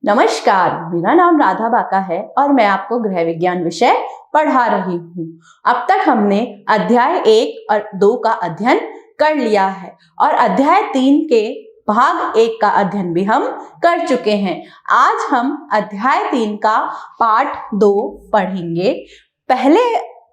नमस्कार, मेरा नाम राधा बाका है और मैं आपको गृह विज्ञान विषय पढ़ा रही हूँ। अब तक हमने अध्याय 1 और 2 का अध्ययन कर लिया है और अध्याय 3 के भाग 1 का अध्ययन भी हम कर चुके हैं। आज हम अध्याय 3 का पाठ 2 पढ़ेंगे। पहले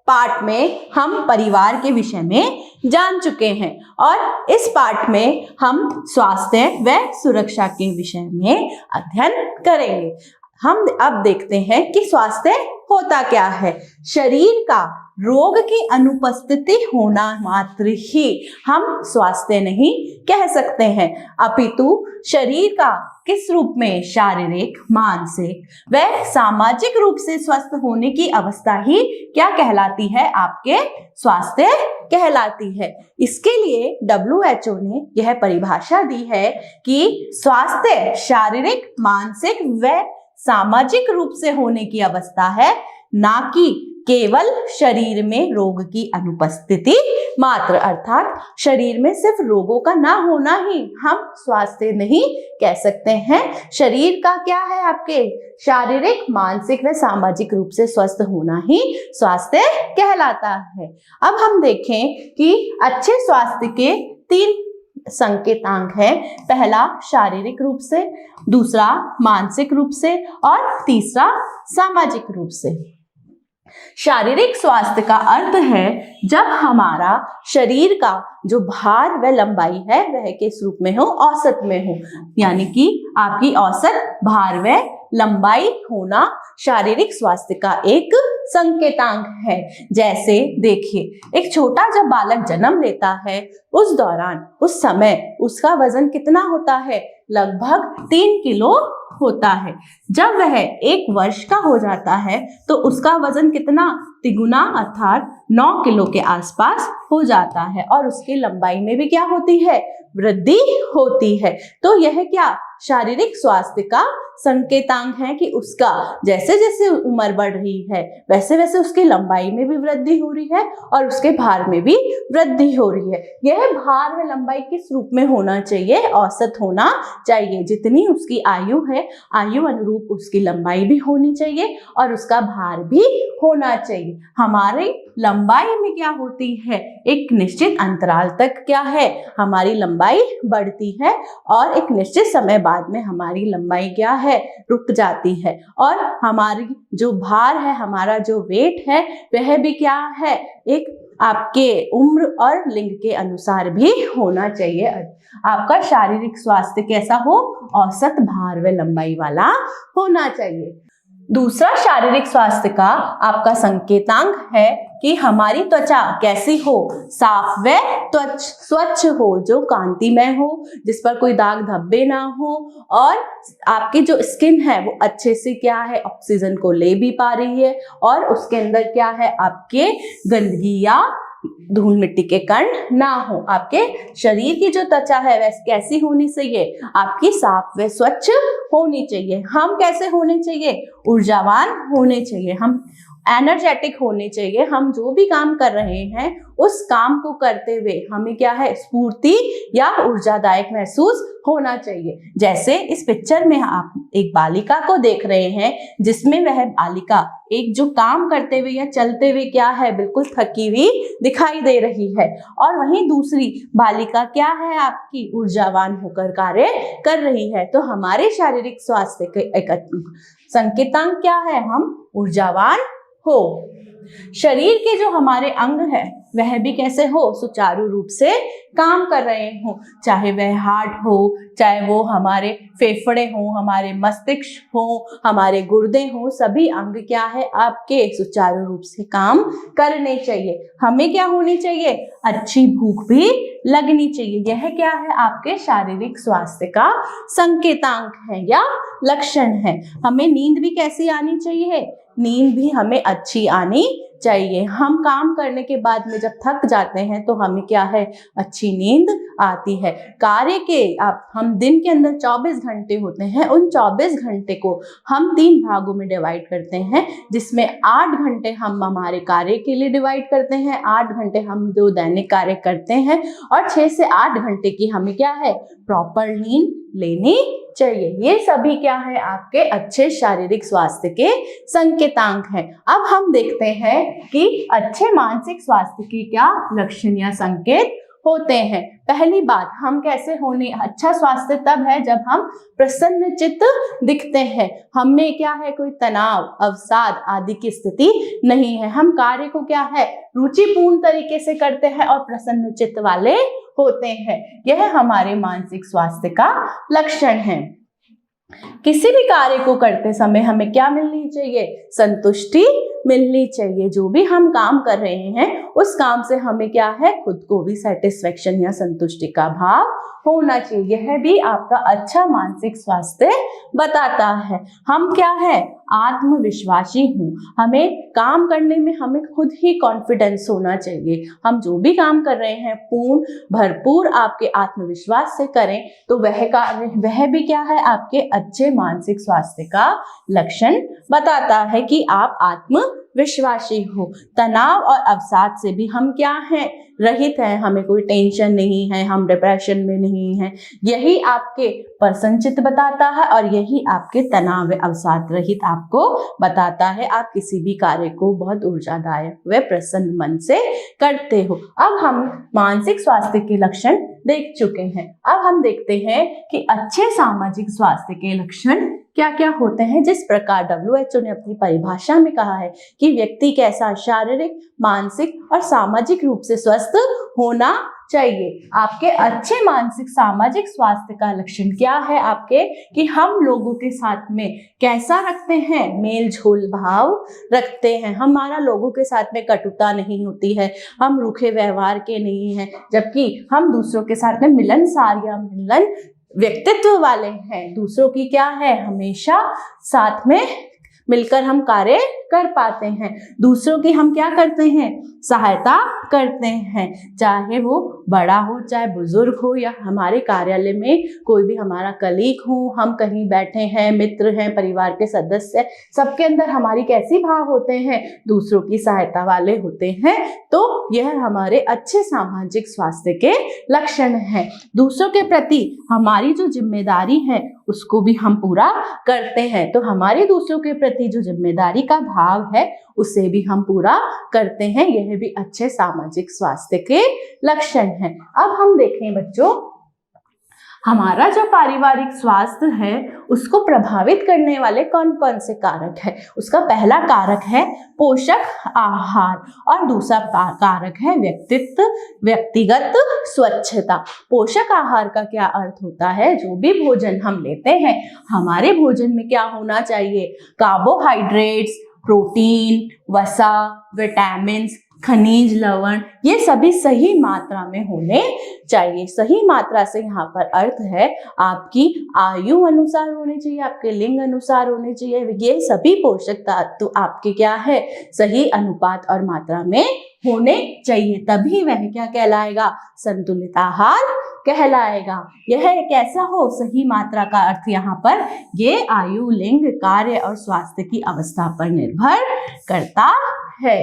पाठ में हम परिवार के विषय में जान चुके हैं और इस पाठ में हम स्वास्थ्य व सुरक्षा के विषय में अध्ययन करेंगे। हम अब देखते हैं कि स्वास्थ्य होता क्या है। शरीर का रोग की अनुपस्थिति होना मात्र ही हम स्वास्थ्य नहीं कह सकते हैं, अपितु शरीर का किस रूप में शारीरिक, मानसिक व सामाजिक रूप से स्वस्थ होने की अवस्था ही क्या कहलाती है? आपके स्वास्थ्य कहलाती है। इसके लिए WHO ने यह परिभाषा दी है कि स्वास्थ्य शारीरिक, मानसिक व सामाजिक रूप से होने की अवस्था है, ना कि केवल शरीर में रोग की अनुपस्थिति मात्र। अर्थात शरीर में सिर्फ रोगों का ना होना ही हम स्वास्थ्य नहीं कह सकते हैं। शरीर का क्या है? आपके शारीरिक, मानसिक व सामाजिक रूप से स्वस्थ होना ही स्वास्थ्य कहलाता है। अब हम देखें कि अच्छे स्वास्थ्य के 3 संकेतांक है। पहला शारीरिक रूप से, दूसरा मानसिक रूप से और तीसरा सामाजिक रूप से। शारीरिक स्वास्थ्य का अर्थ है जब हमारा शरीर का जो भार व लंबाई है वह किस रूप में हो? औसत में हो, यानी कि आपकी औसत भार व लंबाई होना शारीरिक स्वास्थ्य का एक संकेतांक है। जैसे देखिए, एक छोटा जब बालक जन्म लेता है उस दौरान, उस समय उसका वजन कितना होता है? लगभग 3 किलो होता है। जब वह 1 वर्ष का हो जाता है तो उसका वजन कितना? तिगुना अर्थात 9 किलो के आसपास हो जाता है और उसकी लंबाई में भी क्या होती है? वृद्धि होती है। तो यह क्या शारीरिक स्वास्थ्य का संकेतांक है कि उसका जैसे जैसे उम्र बढ़ रही है वैसे वैसे उसकी लंबाई में भी वृद्धि हो रही है और उसके भार में भी वृद्धि हो रही है। यह भार व लंबाई किस रूप में होना चाहिए? औसत होना चाहिए। जितनी उसकी आयु है, आयु अनुरूप उसकी लंबाई भी होनी चाहिए और उसका भार भी होना चाहिए। हमारी लंबाई में क्या होती है? एक निश्चित अंतराल तक क्या है? हमारी लंबाई बढ़ती है और एक निश्चित समय बाद में हमारी लंबाई क्या है? रुक जाती है और हमारी जो भार है, हमारा जो वेट है वह भी क्या है? एक आपके उम्र और लिंग के अनुसार भी होना चाहिए। आपका शारीरिक स्वास्थ्य कैसा हो? औसत भार व लंबाई वाला होना चाहिए। दूसरा शारीरिक स्वास्थ्य का आपका संकेतांक है कि हमारी त्वचा कैसी हो? साफ व स्वच्छ हो, जो कांतिमय हो, जिस पर कोई दाग धब्बे ना हो और आपकी जो स्किन है वो अच्छे से क्या है? ऑक्सीजन को ले भी पा रही है और उसके अंदर क्या है? आपके गंदगी या धूल मिट्टी के कण ना हो। आपके शरीर की जो त्वचा है वह कैसी होनी चाहिए? आपकी साफ व स्वच्छ होनी चाहिए। हम कैसे होने चाहिए? ऊर्जावान होने चाहिए, हम एनर्जेटिक होने चाहिए। हम जो भी काम कर रहे हैं उस काम को करते हुए हमें क्या है? स्फूर्ति या ऊर्जादायक महसूस होना चाहिए। जैसे इस पिक्चर में आप एक बालिका को देख रहे हैं जिसमें वह बालिका एक जो काम करते हुए या चलते हुए क्या है? बिल्कुल थकी हुई दिखाई दे रही है और वहीं दूसरी बालिका क्या है? आपकी ऊर्जावान होकर कार्य कर रही है। तो हमारे शारीरिक स्वास्थ्य के एक संकेतांक क्या है? हम ऊर्जावान हो। शरीर के जो हमारे अंग है वह भी कैसे हो? सुचारू रूप से काम कर रहे हो, चाहे वह हार्ट हो, चाहे वो हमारे फेफड़े हो, हमारे मस्तिष्क हो, हमारे गुर्दे हो, सभी अंग क्या है? आपके सुचारू रूप से काम करने चाहिए। हमें क्या होनी चाहिए? अच्छी भूख भी लगनी चाहिए। यह क्या है? आपके शारीरिक स्वास्थ्य का संकेतांक है या लक्षण है। हमें नींद भी कैसी आनी चाहिए? नींद भी हमें अच्छी आनी चाहिए। हम काम करने के बाद में जब थक जाते हैं तो हमें क्या है? अच्छी नींद आती है। कार्य के हम दिन के अंदर 24 घंटे होते हैं, उन 24 घंटे को हम 3 भागों में डिवाइड करते हैं, जिसमें 8 घंटे हम हमारे कार्य के लिए डिवाइड करते हैं, 8 घंटे हम जो दैनिक कार्य करते हैं और 6 से 8 घंटे की हमें क्या है? प्रॉपर नींद लेनी चाहिए। ये सभी क्या है, आपके अच्छे शारीरिक स्वास्थ्य के संकेतांक हैं। अब हम देखते हैं कि अच्छे मानसिक स्वास्थ्य के क्या लक्षण या संकेत होते हैं। पहली बात, हम कैसे होने, अच्छा स्वास्थ्य तब है जब हम प्रसन्नचित्त दिखते हैं, हमें क्या है, कोई तनाव, अवसाद आदि की स्थिति नहीं है, हम कार्य को क्या है, रुचिपूर्ण तरीके से करते हैं और प्रसन्नचित्त वाले होते हैं। यह हमारे मानसिक स्वास्थ्य का लक्षण है। किसी भी कार्य को करते समय हमें क्या मिलनी चाहिए, संतुष्टि मिलनी चाहिए। जो भी हम काम कर रहे हैं उस काम से हमें क्या है, खुद को भी सेटिस्फेक्शन या संतुष्टि का भाव होना चाहिए। यह भी आपका अच्छा मानसिक स्वास्थ्य बताता है। हम क्या है, आत्मविश्वासी हूँ, हमें काम करने में हमें खुद ही कॉन्फिडेंस होना चाहिए। हम जो भी काम कर रहे हैं पूर्ण भरपूर आपके आत्मविश्वास से करें तो वह कार्य, वह भी क्या है, आपके अच्छे मानसिक स्वास्थ्य का लक्षण बताता है कि आप आत्मविश्वासी हो। तनाव और अवसाद से भी हम क्या हैं, रहित हैं, हमें कोई टेंशन नहीं है, हम डिप्रेशन में नहीं हैं। यही आपके प्रसन्नचित्त बताता है और यही आपके तनाव व अवसाद रहित आपको बताता है। आप किसी भी कार्य को बहुत ऊर्जादायक व प्रसन्न मन से करते हो। अब हम मानसिक स्वास्थ्य के लक्षण देख चुके हैं। अब हम देखते हैं कि अच्छे सामाजिक स्वास्थ्य के लक्षण क्या क्या होते हैं। जिस प्रकार WHO ने अपनी परिभाषा में कहा है कि व्यक्ति कैसा शारीरिक, मानसिक और सामाजिक रूप से स्वस्थ होना चाहिए। आपके अच्छे मानसिक सामाजिक स्वास्थ्य का लक्षण क्या है आपके, कि हम लोगों के साथ में कैसा रखते हैं, मेल झोल भाव रखते हैं, हमारा लोगों के साथ में कटुता नहीं होती है, हम रूखे व्यवहार के नहीं हैं, जबकि हम दूसरों के साथ में मिलनसार या मिलन व्यक्तित्व वाले हैं। दूसरों की क्या है, हमेशा साथ में मिलकर हम कार्य कर पाते हैं। दूसरों की हम क्या करते हैं, सहायता करते हैं, चाहे वो बड़ा हो चाहे बुजुर्ग हो या हमारे कार्यालय में कोई भी हमारा कलीग हो, हम कहीं बैठे हैं, मित्र हैं, परिवार के सदस्य, सबके अंदर हमारी कैसी भाव होते हैं, दूसरों की सहायता वाले होते हैं। तो यह हमारे अच्छे सामाजिक स्वास्थ्य के लक्षण हैं। दूसरों के प्रति हमारी जो जिम्मेदारी है उसको भी हम पूरा करते हैं, तो हमारी दूसरों के प्रति जो जिम्मेदारी का भाव है उसे भी हम पूरा करते हैं। यह भी अच्छे सामाजिक स्वास्थ्य के लक्षण हैं। अब हम देखें बच्चों, हमारा जो पारिवारिक स्वास्थ्य है उसको प्रभावित करने वाले कौन कौन से कारक है। उसका पहला कारक है पोषक आहार और दूसरा कारक है व्यक्तिगत स्वच्छता। पोषक आहार का क्या अर्थ होता है, जो भी भोजन हम लेते हैं हमारे भोजन में क्या होना चाहिए, कार्बोहाइड्रेट्स, प्रोटीन, वसा, विटामिन, खनिज, लवण, ये सभी सही मात्रा में होने चाहिए। सही मात्रा से यहाँ पर अर्थ है आपकी आयु अनुसार होने चाहिए, आपके लिंग अनुसार होने चाहिए। ये सभी पोषक तत्व आपके क्या है, सही अनुपात और मात्रा में होने चाहिए, तभी वह क्या कहलाएगा, संतुलित आहार कहलाएगा। यह कैसा हो, सही मात्रा का अर्थ यहाँ पर ये आयु, लिंग, कार्य और स्वास्थ्य की अवस्था पर निर्भर करता है।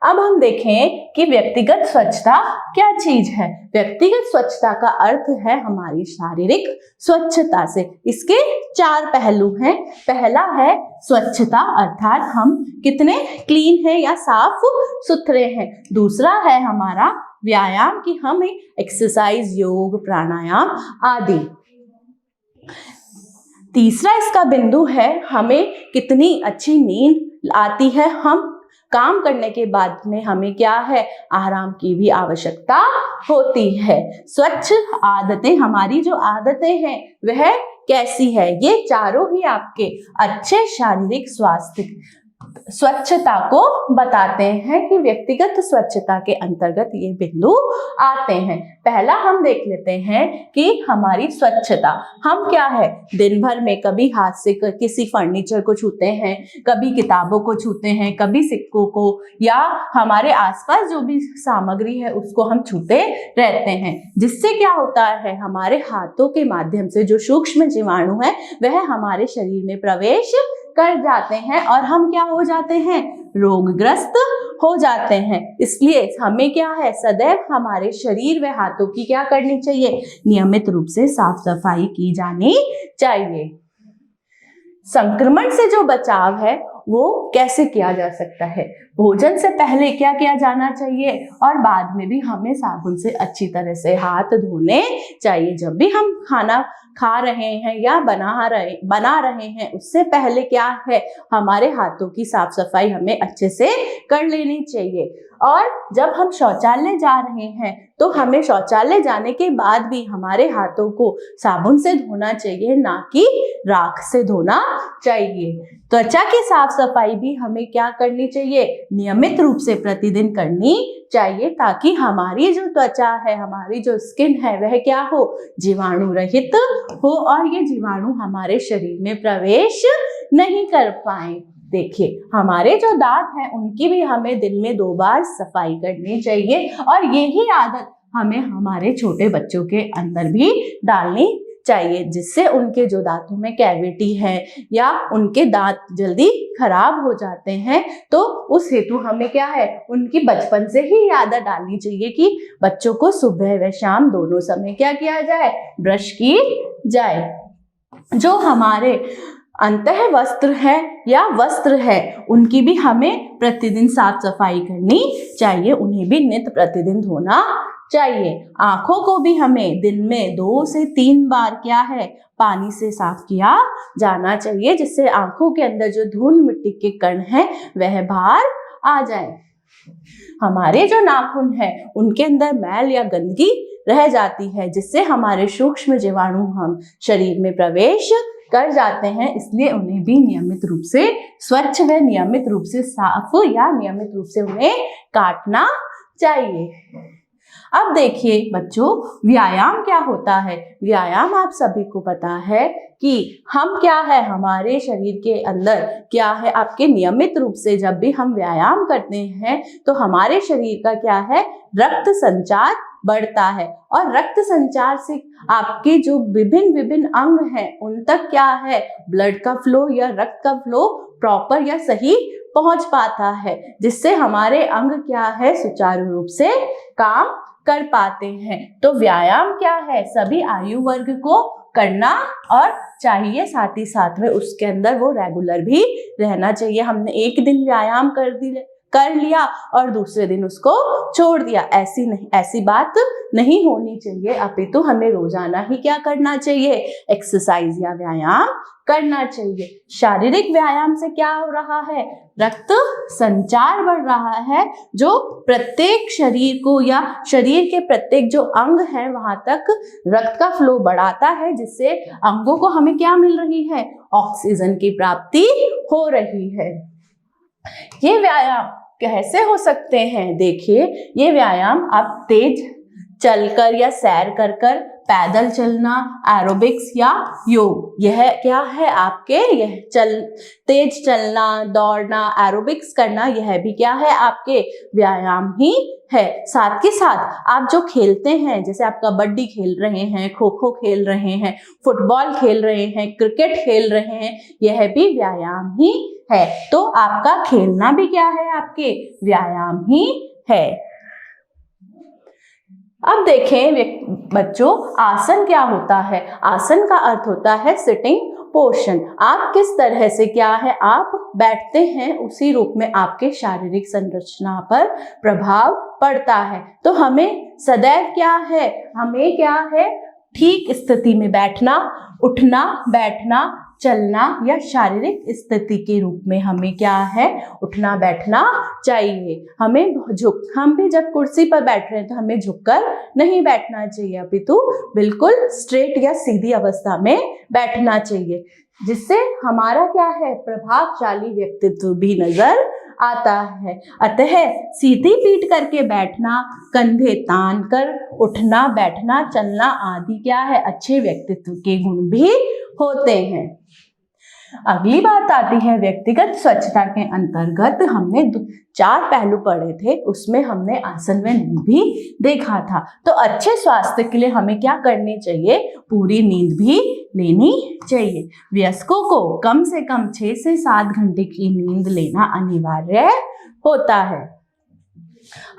अब हम देखें कि व्यक्तिगत स्वच्छता क्या चीज है। व्यक्तिगत स्वच्छता का अर्थ है हमारी शारीरिक स्वच्छता से। इसके 4 पहलू हैं। पहला है स्वच्छता, अर्थात हम कितने क्लीन हैं या साफ सुथरे हैं। दूसरा है हमारा व्यायाम, कि हम एक्सरसाइज, योग, प्राणायाम आदि। तीसरा इसका बिंदु है हमें कितनी अच्छी नींद आती है। हम काम करने के बाद में हमें क्या है, आराम की भी आवश्यकता होती है। स्वच्छ आदतें, हमारी जो आदतें हैं वह कैसी है, ये चारों ही आपके अच्छे शारीरिक स्वास्थ्य स्वच्छता को बताते हैं कि व्यक्तिगत स्वच्छता के अंतर्गत ये बिंदु आते हैं। पहला हम देख लेते हैं कि हमारी स्वच्छता, हम क्या है दिन भर में कभी हाथ से किसी फर्नीचर को छूते हैं, कभी किताबों को छूते हैं, कभी सिक्कों को, या हमारे आसपास जो भी सामग्री है उसको हम छूते रहते हैं, जिससे क्या होता है, हमारे हाथों के माध्यम से जो सूक्ष्म जीवाणु है वह हमारे शरीर में प्रवेश कर जाते हैं और हम क्या हो जाते हैं, रोगग्रस्त हो जाते हैं। इसलिए हमें क्या है, सदैव हमारे शरीर व हाथों की क्या करनी चाहिए, नियमित रूप से साफ सफाई की जानी चाहिए। संक्रमण से जो बचाव है वो कैसे किया जा सकता है, भोजन से पहले क्या किया जाना चाहिए और बाद में भी हमें साबुन से अच्छी तरह से हाथ धोने चाहिए। जब भी हम खाना खा रहे हैं या बना रहे हैं उससे पहले क्या है, हमारे हाथों की साफ सफाई हमें अच्छे से कर लेनी चाहिए। और जब हम शौचालय जा रहे हैं तो हमें शौचालय जाने के बाद भी हमारे हाथों को साबुन से धोना चाहिए, ना कि राख से धोना चाहिए। त्वचा की साफ सफाई भी हमें क्या करनी चाहिए, नियमित रूप से प्रतिदिन करनी चाहिए, ताकि हमारी जो त्वचा है, हमारी जो स्किन है वह क्या हो, जीवाणु रहित हो और ये जीवाणु हमारे शरीर में प्रवेश नहीं कर पाए। देखिए हमारे जो दांत हैं उनकी भी हमें दिन में 2 बार सफाई करनी चाहिए और यही आदत हमें हमारे छोटे बच्चों के अंदर भी डालनी चाहिए, जिससे उनके जो दांतों में कैविटी है या उनके दांत जल्दी खराब हो जाते हैं, तो उस हेतु हमें क्या है, उनकी बचपन से ही आदत डालनी चाहिए कि बच्चों को सुबह व शाम दोनों समय क्या किया जाए, ब्रश की जाए। जो हमारे अंतः वस्त्र है या वस्त्र है उनकी भी हमें प्रतिदिन साफ सफाई करनी चाहिए, उन्हें भी नित्य प्रतिदिन धोना चाहिए। आंखों को भी हमें दिन में 2 से 3 बार क्या है, पानी से साफ किया जाना चाहिए, जिससे आंखों के अंदर जो धूल मिट्टी के कण हैं वह बाहर आ जाए। हमारे जो नाखून है उनके अंदर मैल या गंदगी रह जाती है, जिससे हमारे सूक्ष्म जीवाणु हम शरीर में प्रवेश कर जाते हैं, इसलिए उन्हें भी नियमित रूप से स्वच्छ व नियमित रूप से साफ या नियमित रूप से उन्हें काटना चाहिए। अब देखिए बच्चों, व्यायाम क्या होता है। व्यायाम आप सभी को पता है कि हम क्या है, हमारे शरीर के अंदर क्या है, आपके नियमित रूप से जब भी हम व्यायाम करते हैं तो हमारे शरीर का क्या है, रक्त संचार बढ़ता है और रक्त संचार से आपके जो विभिन्न अंग हैं उन तक क्या है, ब्लड का फ्लो या रक्त का फ्लो प्रॉपर या सही पहुंच पाता है, जिससे हमारे अंग क्या है, सुचारू रूप से काम कर पाते हैं। तो व्यायाम क्या है, सभी आयु वर्ग को करना और चाहिए, साथ ही साथ में उसके अंदर वो रेगुलर भी रहना चाहिए। हमने एक दिन व्यायाम कर लिया और दूसरे दिन उसको छोड़ दिया, ऐसी बात नहीं होनी चाहिए, अपितु हमें रोजाना ही क्या करना चाहिए, एक्सरसाइज या व्यायाम करना चाहिए। शारीरिक व्यायाम से क्या हो रहा है, रक्त संचार बढ़ रहा है, जो प्रत्येक शरीर को या शरीर के प्रत्येक जो अंग है वहां तक रक्त का फ्लो बढ़ाता है, जिससे अंगों को हमें क्या मिल रही है, ऑक्सीजन की प्राप्ति हो रही है। ये व्यायाम कैसे हो सकते हैं, देखिए ये व्यायाम आप तेज चलकर या सैर कर पैदल चलना, एरोबिक्स या योग, यह क्या है आपके, यह तेज चलना, दौड़ना, एरोबिक्स करना, यह भी क्या है, आपके व्यायाम ही है। साथ के साथ आप जो खेलते हैं, जैसे आप कबड्डी खेल रहे हैं, खो खो खेल रहे हैं, फुटबॉल खेल रहे हैं, क्रिकेट खेल रहे हैं, यह भी व्यायाम ही है। तो आपका खेलना भी क्या है, आपके व्यायाम ही है। अब देखें बच्चों, आसन क्या होता है। आसन का अर्थ होता है सिटिंग पोर्शन। आप किस तरह से क्या है, आप बैठते हैं, उसी रूप में आपके शारीरिक संरचना पर प्रभाव पड़ता है। तो हमें सदैव क्या है, हमें क्या है, ठीक स्थिति में बैठना, उठना, बैठना, चलना या शारीरिक स्थिति के रूप में हमें क्या है, उठना बैठना चाहिए। हम भी जब कुर्सी पर बैठ रहे हैं तो हमें झुककर नहीं बैठना चाहिए, अपितु बिल्कुल स्ट्रेट या सीधी अवस्था में बैठना चाहिए, जिससे हमारा क्या है, प्रभावशाली व्यक्तित्व भी नजर आता है। अतः सीधी पीठ करके बैठना, कंधे तान कर उठना, बैठना, चलना आदि क्या है, अच्छे व्यक्तित्व के गुण भी होते हैं। अगली बात आती है व्यक्तिगत स्वच्छता के अंतर्गत हमने 4 पहलू पढ़े थे, उसमें हमने आसन व नींद भी देखा था। तो अच्छे स्वास्थ्य के लिए हमें क्या करनी चाहिए, पूरी नींद भी लेनी चाहिए। वयस्कों को कम से कम 6 से 7 घंटे की नींद लेना अनिवार्य होता है।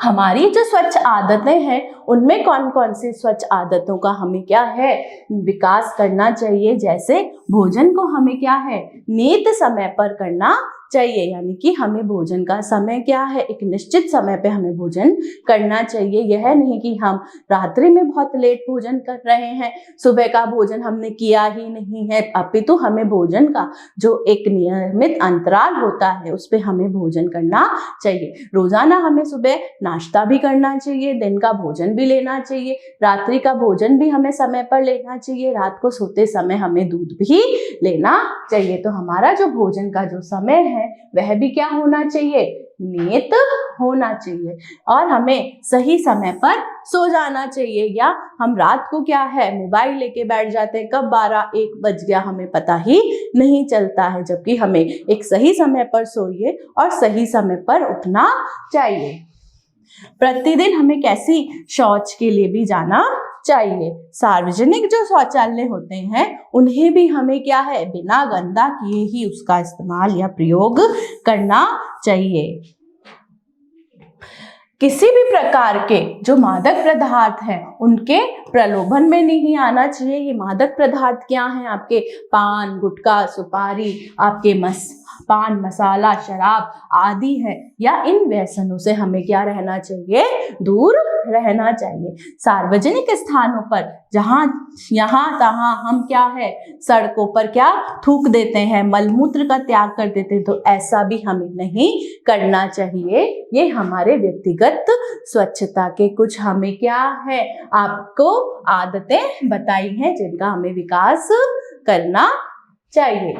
हमारी जो स्वच्छ आदतें हैं उनमें कौन कौन सी स्वच्छ आदतों का हमें क्या है विकास करना चाहिए। जैसे भोजन को हमें क्या है नियत समय पर करना चाहिए, यानी कि हमें भोजन का समय क्या है एक निश्चित समय पे हमें भोजन करना चाहिए। यह नहीं कि हम रात्रि में बहुत लेट भोजन कर रहे हैं, सुबह का भोजन हमने किया ही नहीं है, अपितु हमें भोजन का जो एक नियमित अंतराल होता है उस पे हमें भोजन करना चाहिए। रोजाना हमें सुबह नाश्ता भी करना चाहिए, दिन का भोजन भी लेना चाहिए, रात्रि का भोजन भी हमें समय पर लेना चाहिए, रात को सोते समय हमें दूध भी लेना चाहिए। तो हमारा जो भोजन का जो समय है वह भी क्या होना चाहिए नियत होना चाहिए, और हमें सही समय पर सो जाना चाहिए। या हम रात को क्या है मोबाइल लेके बैठ जाते हैं, कब 12-1 बज गया हमें पता ही नहीं चलता है, जबकि हमें एक सही समय पर सोइए और सही समय पर उठना चाहिए। प्रतिदिन हमें कैसी शौच के लिए भी जाना चाहिए। सार्वजनिक जो शौचालय होते हैं उन्हें भी हमें क्या है बिना गंदा किए ही उसका इस्तेमाल या प्रयोग करना चाहिए। किसी भी प्रकार के जो मादक पदार्थ हैं उनके प्रलोभन में नहीं आना चाहिए। ये मादक पदार्थ क्या हैं आपके पान गुटखा सुपारी, आपके पान मसाला शराब आदि है, या इन व्यसनों से हमें क्या रहना चाहिए दूर रहना चाहिए। सार्वजनिक स्थानों पर जहाँ यहाँ तहाँ हम क्या है सड़कों पर क्या थूक देते हैं, मलमूत्र का त्याग कर देते हैं, तो ऐसा भी हमें नहीं करना चाहिए। ये हमारे व्यक्तिगत स्वच्छता के कुछ हमें क्या है आपको आदतें बताई हैं जिनका हमें विकास करना चाहिए।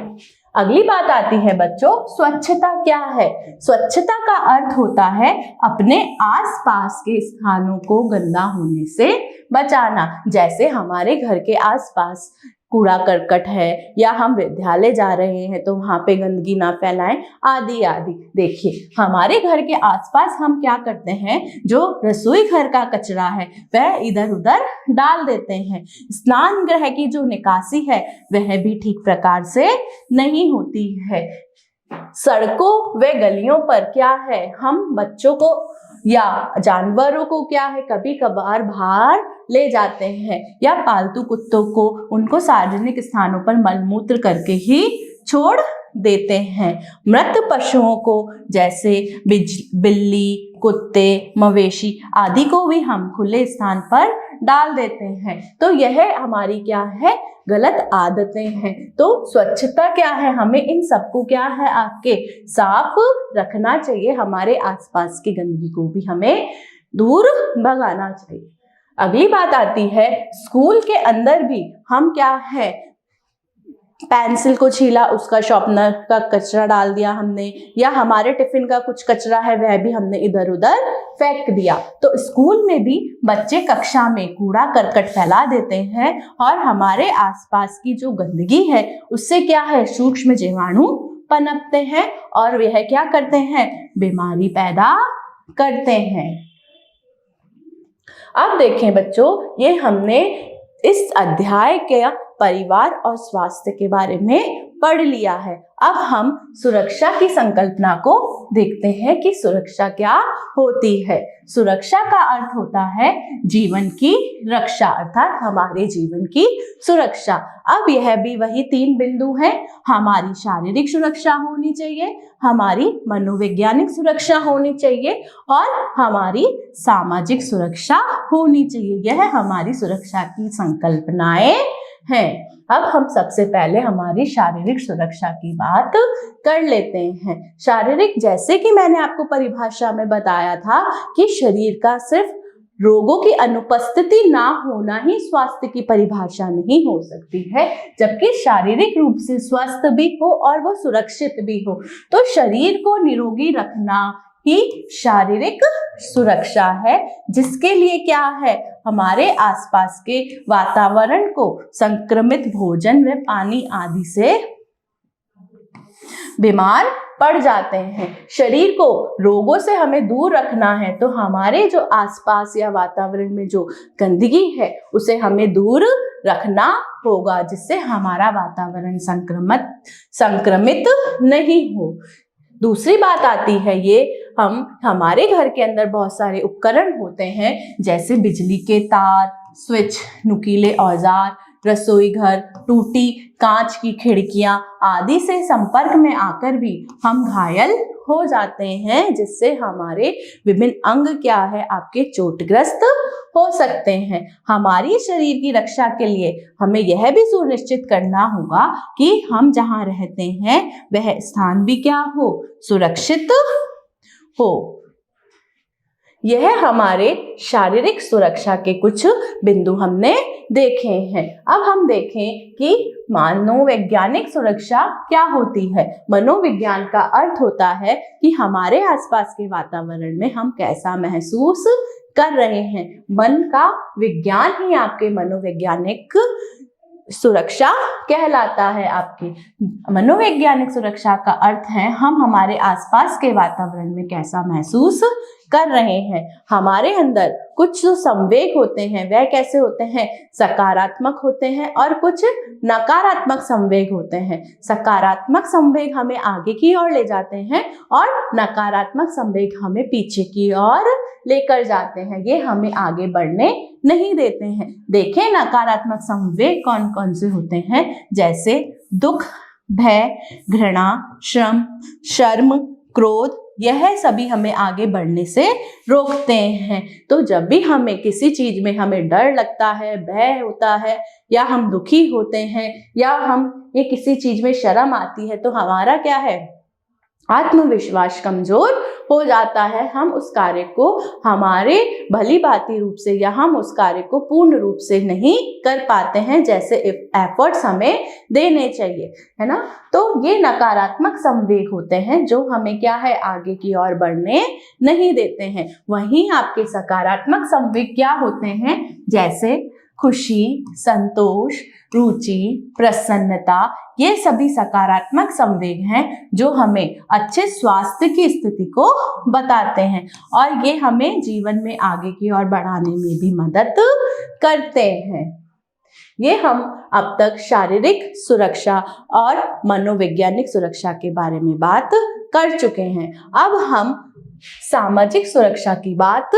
अगली बात आती है बच्चों स्वच्छता क्या है। स्वच्छता का अर्थ होता है अपने आसपास के स्थानों को गंदा होने से बचाना। जैसे हमारे घर के आसपास कूड़ा करकट है, या हम विद्यालय जा रहे हैं तो वहाँ पे गंदगी ना फैलाएं आदि आदि। देखिए हमारे घर के आसपास हम क्या करते हैं, जो रसोई घर का कचरा है वह इधर उधर डाल देते हैं। स्नान गृह की जो निकासी है वह भी ठीक प्रकार से नहीं होती है। सड़कों व गलियों पर क्या है हम बच्चों को या जानवरों को क्या है कभी कभार बाहर ले जाते हैं, या पालतू कुत्तों को उनको सार्वजनिक स्थानों पर मलमूत्र करके ही छोड़ देते हैं। मृत पशुओं को जैसे बिल्ली कुत्ते मवेशी आदि को भी हम खुले स्थान पर डाल देते हैं। तो यह हमारी क्या है गलत आदतें हैं। तो स्वच्छता क्या है हमें इन सबको क्या है आपके साफ रखना चाहिए। हमारे आसपास की गंदगी को भी हमें दूर भगाना चाहिए। अगली बात आती है स्कूल के अंदर भी हम क्या है पेंसिल को छीला उसका शॉर्पनर का कचरा डाल दिया हमने, या हमारे टिफिन का कुछ कचरा है वह भी हमने इधर उधर फेंक दिया। तो स्कूल में भी बच्चे कक्षा में कूड़ा करकट फैला देते हैं और हमारे आसपास की जो गंदगी है उससे क्या है सूक्ष्म जीवाणु पनपते हैं और वह क्या करते हैं बीमारी पैदा करते हैं। अब देखें बच्चों ये हमने इस अध्याय के परिवार और स्वास्थ्य के बारे में पढ़ लिया है। अब हम सुरक्षा की संकल्पना को देखते हैं कि सुरक्षा क्या होती है। सुरक्षा का अर्थ होता है जीवन की रक्षा, अर्थात हमारे जीवन की सुरक्षा। अब यह भी वही 3 बिंदु हैं। हमारी शारीरिक सुरक्षा होनी चाहिए, हमारी मनोवैज्ञानिक सुरक्षा होनी चाहिए और हमारी सामाजिक सुरक्षा होनी चाहिए। यह हमारी सुरक्षा की संकल्पनाएं हैं। अब हम सबसे पहले हमारी शारीरिक सुरक्षा की बात कर लेते हैं। शारीरिक जैसे कि मैंने आपको परिभाषा में बताया था कि शरीर का सिर्फ रोगों की अनुपस्थिति ना होना ही स्वास्थ्य की परिभाषा नहीं हो सकती है, जबकि शारीरिक रूप से स्वस्थ भी हो और वो सुरक्षित भी हो। तो शरीर को निरोगी रखना ही शारीरिक सुरक्षा है, जिसके लिए क्या है हमारे आसपास के वातावरण को संक्रमित भोजन व पानी आदि से बीमार पड़ जाते हैं। शरीर को रोगों से हमें दूर रखना है तो हमारे जो आसपास या वातावरण में जो गंदगी है उसे हमें दूर रखना होगा, जिससे हमारा वातावरण संक्रमित नहीं हो। दूसरी बात आती है ये हमारे घर के अंदर बहुत सारे उपकरण होते हैं, जैसे बिजली के तार, स्विच, नुकीले औजार, रसोई घर, टूटी कांच की खिड़कियां आदि से संपर्क में आकर भी हम घायल हो जाते हैं, जिससे हमारे विभिन्न अंग क्या है आपके चोटग्रस्त हो सकते हैं। हमारी शरीर की रक्षा के लिए हमें यह भी सुनिश्चित करना होगा कि हम जहाँ रहते हैं वह स्थान भी क्या हो, सुरक्षित हो। यह हमारे शारीरिक सुरक्षा के कुछ बिंदु हमने देखे हैं। अब हम देखें कि मनोवैज्ञानिक सुरक्षा क्या होती है। मनोविज्ञान का अर्थ होता है कि हमारे आसपास के वातावरण में हम कैसा महसूस कर रहे हैं। मन का विज्ञान ही आपके मनोवैज्ञानिक सुरक्षा कहलाता है। आपकी मनोवैज्ञानिक सुरक्षा का अर्थ है हम हमारे आसपास के वातावरण में कैसा महसूस कर रहे हैं। हमारे अंदर कुछ जो संवेग होते हैं वह कैसे होते हैं, सकारात्मक होते हैं और कुछ नकारात्मक संवेग होते हैं। सकारात्मक संवेग हमें आगे की ओर ले जाते हैं और नकारात्मक संवेग हमें पीछे की ओर लेकर जाते हैं। ये हमें आगे बढ़ने नहीं देते हैं। देखें नकारात्मक संवेग कौन कौन से होते हैं, जैसे दुख, भय, घृणा, शर्म, क्रोध, यह सभी हमें आगे बढ़ने से रोकते हैं। तो जब भी हमें किसी चीज में हमें डर लगता है, भय होता है, या हम दुखी होते हैं, या हम ये किसी चीज में शर्म आती है, तो हमारा क्या है, आत्मविश्वास कमजोर हो जाता है। हम उस कार्य को हमारे भली भांति रूप से या हम उस कार्य को पूर्ण रूप से नहीं कर पाते हैं जैसे एफर्ट्स हमें देने चाहिए, है ना। तो ये नकारात्मक संवेग होते हैं जो हमें क्या है, आगे की ओर बढ़ने नहीं देते हैं। वहीं आपके सकारात्मक संवेग क्या होते हैं, जैसे खुशी, संतोष, रुचि, प्रसन्नता, ये सभी सकारात्मक संवेग हैं जो हमें अच्छे स्वास्थ्य की स्थिति को बताते हैं और ये हमें जीवन में आगे की ओर बढ़ाने में भी मदद करते हैं। ये हम अब तक शारीरिक सुरक्षा और मनोवैज्ञानिक सुरक्षा के बारे में बात कर चुके हैं। अब हम सामाजिक सुरक्षा की बात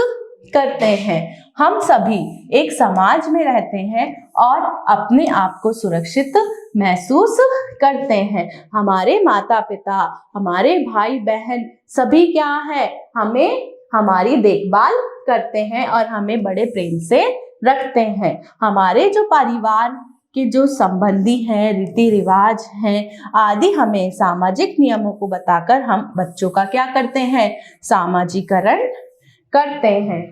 करते हैं। हम सभी एक समाज में रहते हैं और अपने आप को सुरक्षित महसूस करते हैं। हमारे माता पिता, हमारे भाई बहन सभी क्या है, हमें हमारी देखभाल करते हैं और हमें बड़े प्रेम से रखते हैं। हमारे जो परिवार के जो संबंधी हैं, रीति रिवाज हैं आदि, हमें सामाजिक नियमों को बताकर हम बच्चों का क्या करते हैं, सामाजिकरण करते हैं।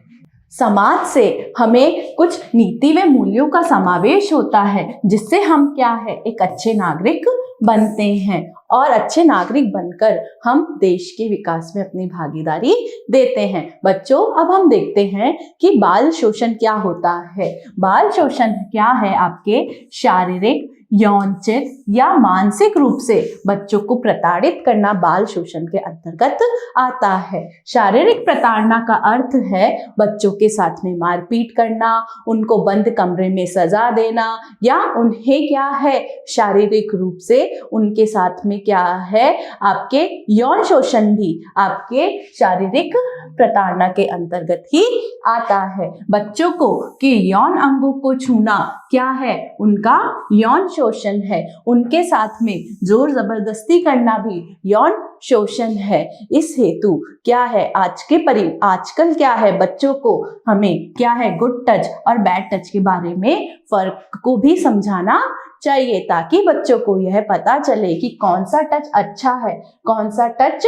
समाज से हमें कुछ नीति व मूल्यों का समावेश होता है जिससे हम क्या है, एक अच्छे नागरिक बनते हैं और अच्छे नागरिक बनकर हम देश के विकास में अपनी भागीदारी देते हैं। बच्चों, अब हम देखते हैं कि बाल शोषण क्या होता है। बाल शोषण क्या है, आपके शारीरिक, यौनचित या मानसिक रूप से बच्चों को प्रताड़ित करना बाल शोषण के अंतर्गत आता है। शारीरिक प्रताड़ना का अर्थ है बच्चों के साथ में मारपीट करना, उनको बंद कमरे में सजा देना या उन्हें क्या है, शारीरिक रूप से उनके साथ में क्या है, आपके यौन शोषण भी आपके शारीरिक प्रताड़ना के अंतर्गत ही आता है। बच्चों को के यौन अंगों को छूना क्या है, उनका यौन शोषण है। उनके साथ में जोर जबरदस्ती करना भी यौन शोषण है। इस हेतु क्या है, आजकल क्या है, बच्चों को हमें क्या है, गुड टच और बैड टच के बारे में फर्क को भी समझाना चाहिए ताकि बच्चों को यह पता चले कि कौन सा टच अच्छा है, कौन सा टच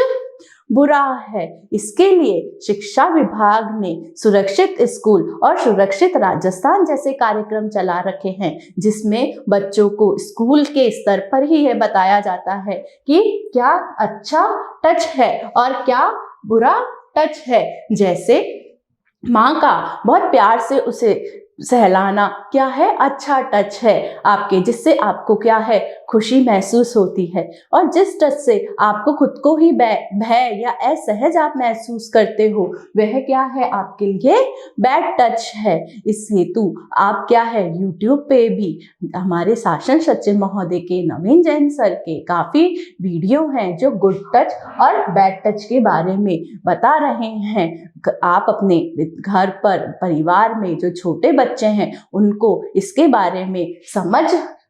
बुरा है। इसके लिए शिक्षा विभाग ने सुरक्षित स्कूल और सुरक्षित राजस्थान जैसे कार्यक्रम चला रखे हैं जिसमें बच्चों को स्कूल के स्तर पर ही यह बताया जाता है कि क्या अच्छा टच है और क्या बुरा टच है। जैसे माँ का बहुत प्यार से उसे सहलाना क्या है, अच्छा टच है आपके, जिससे आपको क्या है, खुशी महसूस होती है। और जिस टच से आपको खुद को ही भय या असहज आप महसूस करते हो, वह क्या है, आपके लिए बैड टच है। इस हेतु आप क्या है, यूट्यूब पे भी हमारे शासन सचिव महोदय के नवीन जैन सर के काफ़ी वीडियो हैं जो गुड टच और बैड टच के बारे में बता रहे हैं। आप अपने घर पर परिवार में जो छोटे बच्चे हैं उनको इसके बारे में समझ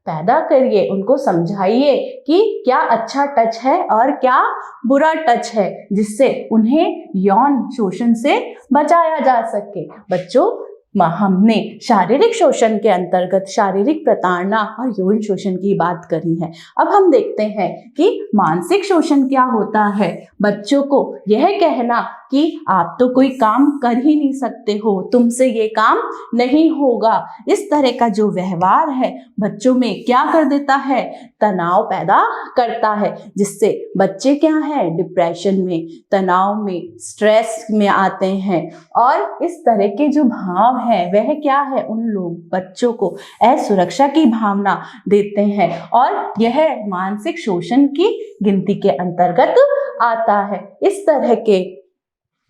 पैदा करिए, उनको समझाइए कि क्या अच्छा टच है और क्या बुरा टच है, जिससे उन्हें यौन शोषण से बचाया जा सके। बच्चों, हमने शारीरिक शोषण के अंतर्गत शारीरिक प्रताड़ना और यौन शोषण की बात करी है। अब हम देखते हैं कि मानसिक शोषण क्या होता है। बच्चों को यह कहना कि आप तो कोई काम कर ही नहीं सकते हो, तुमसे ये काम नहीं होगा, इस तरह का जो व्यवहार है बच्चों में क्या कर देता है, तनाव पैदा करता है, जिससे बच्चे क्या है, डिप्रेशन में, तनाव में, स्ट्रेस में आते हैं। और इस तरह के जो भाव है वह क्या है, उन लोग बच्चों को असुरक्षा की भावना देते हैं और यह मानसिक शोषण की गिनती के अंतर्गत आता है। इस तरह के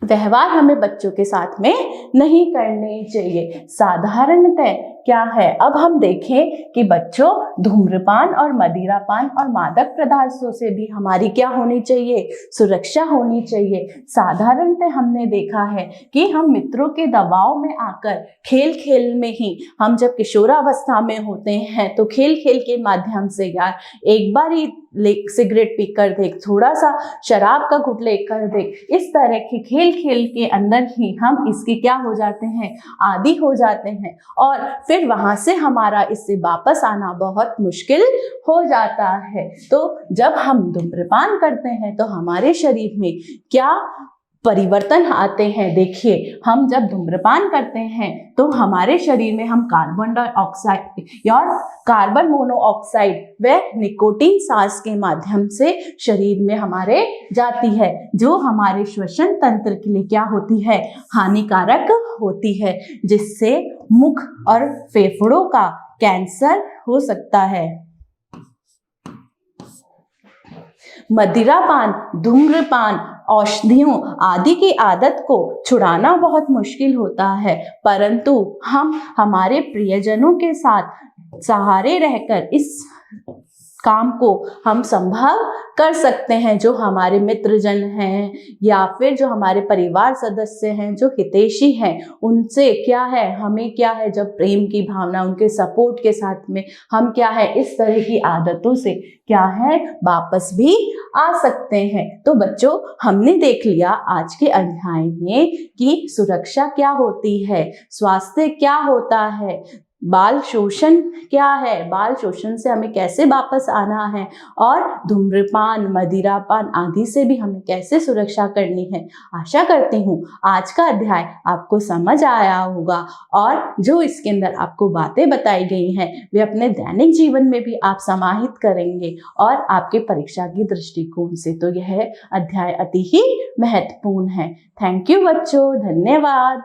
व्यवहार हमें बच्चों के साथ में नहीं करने चाहिए। साधारणतः क्या है, अब हम देखें कि बच्चों, धूम्रपान और मदिरापान और मादक पदार्थों से भी हमारी क्या होनी चाहिए, सुरक्षा होनी चाहिए। साधारणतः हमने देखा है कि हम मित्रों के दबाव में आकर खेल खेल में ही, हम जब किशोरावस्था में होते हैं तो खेल खेल के माध्यम से यार एक बार ही सिगरेट पी कर देख, थोड़ा सा शराब का घुट लेकर देख, इस तरह के खेल खेल के अंदर ही हम इसके क्या हो जाते हैं, आदी हो जाते हैं और फिर वहां से हमारा इससे वापस आना बहुत मुश्किल हो जाता है। तो जब हम धूम्रपान करते हैं तो हमारे शरीर में क्या परिवर्तन आते हैं। देखिए, हम जब धूम्रपान करते हैं तो हमारे शरीर में हम कार्बन डाइऑक्साइड और कार्बन मोनोऑक्साइड व निकोटीन सांस के माध्यम से शरीर में हमारे जाती है, जो हमारे श्वसन तंत्र के लिए क्या होती है, हानिकारक होती है, जिससे मुख और फेफड़ों का कैंसर हो सकता है। मदिरापान, धूम्रपान, औषधियों आदि की आदत को छुड़ाना बहुत मुश्किल होता है, परंतु हम हमारे प्रियजनों के साथ सहारे रहकर इस काम को हम संभव कर सकते हैं। जो हमारे मित्रजन हैं या फिर जो हमारे परिवार सदस्य हैं, जो हितैषी हैं, उनसे क्या है, हमें क्या है, जब प्रेम की भावना, उनके सपोर्ट के साथ में हम क्या है, इस तरह की आदतों से क्या है, वापस भी आ सकते हैं। तो बच्चों, हमने देख लिया आज के अध्याय में कि सुरक्षा क्या होती है, स्वास्थ्य क्या होता है, बाल शोषण क्या है, बाल शोषण से हमें कैसे वापस आना है, और धूम्रपान, मदिरापान आदि से भी हमें कैसे सुरक्षा करनी है। आशा करती हूँ आज का अध्याय आपको समझ आया होगा और जो इसके अंदर आपको बातें बताई गई हैं वे अपने दैनिक जीवन में भी आप समाहित करेंगे और आपके परीक्षा की दृष्टिकोण से तो यह अध्याय अति ही महत्वपूर्ण है। थैंक यू बच्चों, धन्यवाद।